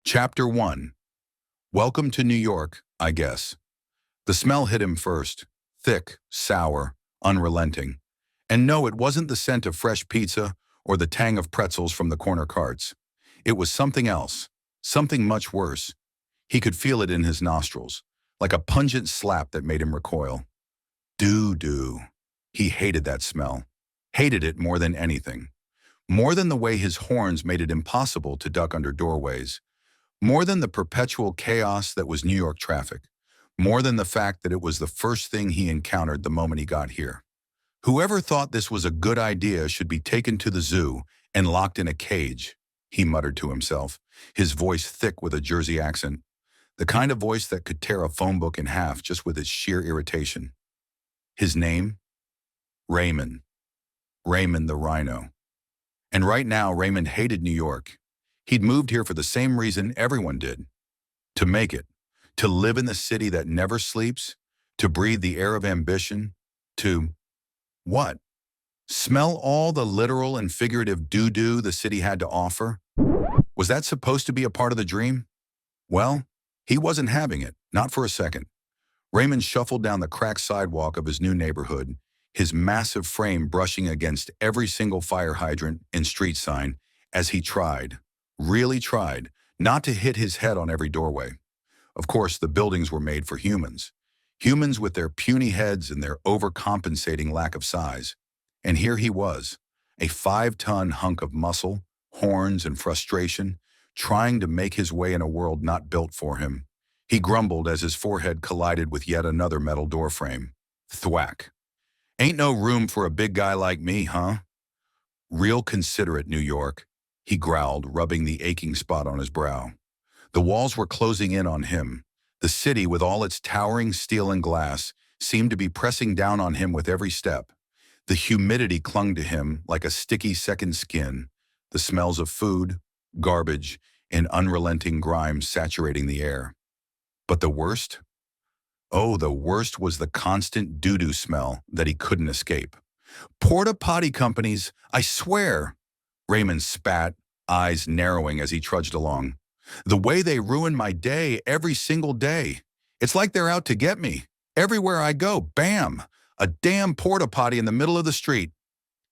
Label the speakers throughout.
Speaker 1: Chapter 1. Welcome to New York, I guess. The smell hit him first. Thick, sour, unrelenting. And no, it wasn't the scent of fresh pizza or the tang of pretzels from the corner carts. It was something else. Something much worse. He could feel it in his nostrils, like a pungent slap that made him recoil. Doo-doo. He hated that smell. Hated it more than anything. More than the way his horns made it impossible to duck under doorways. More than the perpetual chaos that was New York traffic. More than the fact that it was the first thing he encountered the moment he got here. Whoever thought this was a good idea should be taken to the zoo and locked in a cage, he muttered to himself, his voice thick with a Jersey accent. The kind of voice that could tear a phone book in half just with its sheer irritation. His name? Raymond. Raymond the Rhino. And right now, Raymond hated New York. He'd moved here for the same reason everyone did. To make it. To live in the city that never sleeps. To breathe the air of ambition. To... what? Smell all the literal and figurative doo-doo the city had to offer? Was that supposed to be a part of the dream? Well, he wasn't having it, not for a second. Raymond shuffled down the cracked sidewalk of his new neighborhood, his massive frame brushing against every single fire hydrant and street sign as he tried, really tried, not to hit his head on every doorway. Of course, the buildings were made for humans. Humans with their puny heads and their overcompensating lack of size. And here he was, a 5-ton hunk of muscle, horns, and frustration, trying to make his way in a world not built for him. He grumbled as his forehead collided with yet another metal doorframe. Thwack. Ain't no room for a big guy like me, huh? Real considerate, New York, he growled, rubbing the aching spot on his brow. The walls were closing in on him. The city, with all its towering steel and glass, seemed to be pressing down on him with every step. The humidity clung to him like a sticky second skin, the smells of food, garbage, and unrelenting grime saturating the air. But the worst? Oh, the worst was the constant doo-doo smell that he couldn't escape. Porta Potty companies, I swear! Raymond spat, eyes narrowing as he trudged along. The way they ruin my day every single day. It's like they're out to get me. Everywhere I go, bam! A damn porta potty in the middle of the street.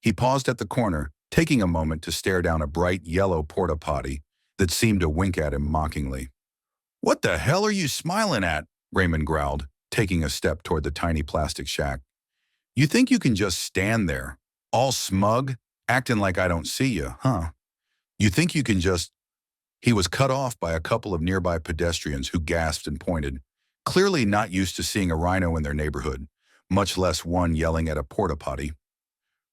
Speaker 1: He paused at the corner, taking a moment to stare down a bright yellow porta potty that seemed to wink at him mockingly. What the hell are you smiling at? Raymond growled, taking a step toward the tiny plastic shack. You think you can just stand there, all smug, acting like I don't see you, huh? You think you can just... He was cut off by a couple of nearby pedestrians who gasped and pointed, clearly not used to seeing a rhino in their neighborhood, much less one yelling at a porta potty.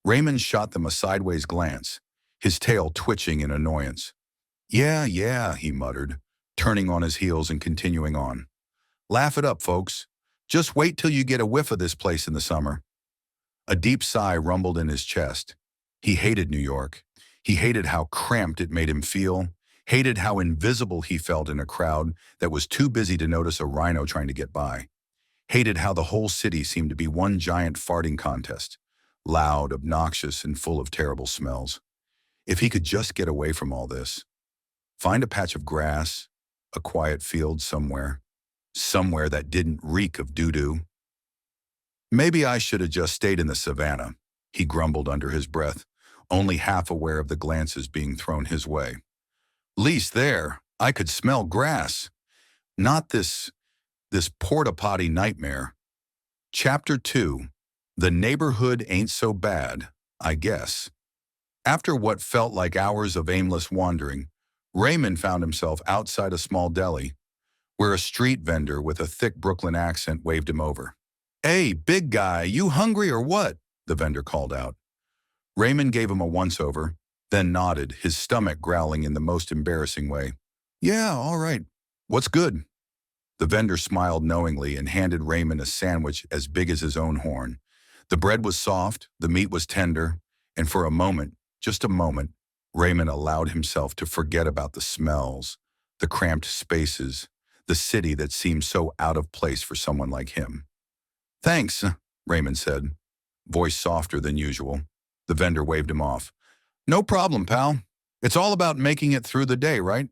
Speaker 1: Raymond shot them a sideways glance, his tail twitching in annoyance. Yeah, he muttered, turning on his heels and continuing on. Laugh it up, folks. Just wait till you get a whiff of this place in the summer. A deep sigh rumbled in his chest. He hated New York. He hated how cramped it made him feel, hated how invisible he felt in a crowd that was too busy to notice a rhino trying to get by. Hated how the whole city seemed to be one giant farting contest, loud, obnoxious, and full of terrible smells. If he could just get away from all this. Find a patch of grass, a quiet field somewhere that didn't reek of doo-doo. Maybe I should have just stayed in the savannah, he grumbled under his breath, only half aware of the glances being thrown his way. Least there, I could smell grass. Not this porta potty nightmare. Chapter 2. The neighborhood ain't so bad, I guess. After what felt like hours of aimless wandering, Raymond found himself outside a small deli, where a street vendor with a thick Brooklyn accent waved him over. Hey, big guy, you hungry or what? The vendor called out. Raymond gave him a once-over, then nodded, his stomach growling in the most embarrassing way. Yeah, all right. What's good? The vendor smiled knowingly and handed Raymond a sandwich as big as his own horn. The bread was soft, the meat was tender, and for a moment, just a moment, Raymond allowed himself to forget about the smells, the cramped spaces, the city that seemed so out of place for someone like him. Thanks, Raymond said, voice softer than usual. The vendor waved him off. No problem, pal. It's all about making it through the day, right?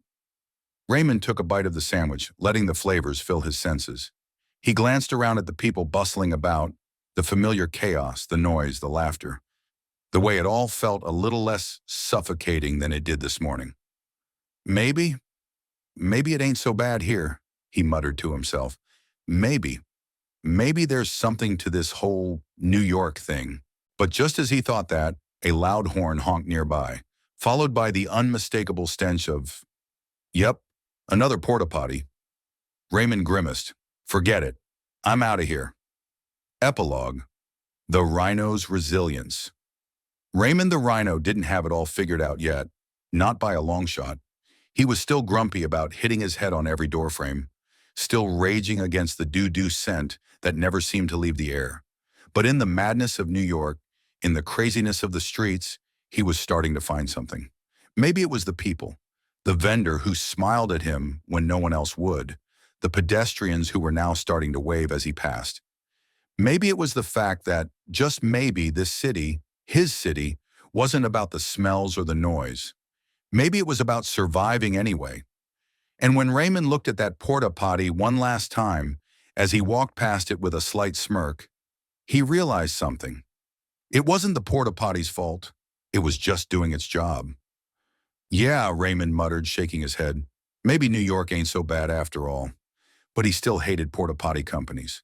Speaker 1: Raymond took a bite of the sandwich, letting the flavors fill his senses. He glanced around at the people bustling about, the familiar chaos, the noise, the laughter, the way it all felt a little less suffocating than it did this morning. Maybe, maybe it ain't so bad here, he muttered to himself. Maybe, maybe there's something to this whole New York thing. But just as he thought that, a loud horn honked nearby, followed by the unmistakable stench of, yep, another porta potty. Raymond grimaced. Forget it. I'm out of here. Epilogue. The Rhino's Resilience. Raymond the Rhino didn't have it all figured out yet, not by a long shot. He was still grumpy about hitting his head on every doorframe, still raging against the doo-doo scent that never seemed to leave the air. But in the madness of New York, in the craziness of the streets, he was starting to find something. Maybe it was the people, the vendor who smiled at him when no one else would, the pedestrians who were now starting to wave as he passed. Maybe it was the fact that, just maybe, this city, his city, wasn't about the smells or the noise. Maybe it was about surviving anyway. And when Raymond looked at that porta potty one last time, as he walked past it with a slight smirk, he realized something. It wasn't the porta potty's fault. It was just doing its job. Yeah, Raymond muttered, shaking his head. Maybe New York ain't so bad after all. But he still hated porta potty companies.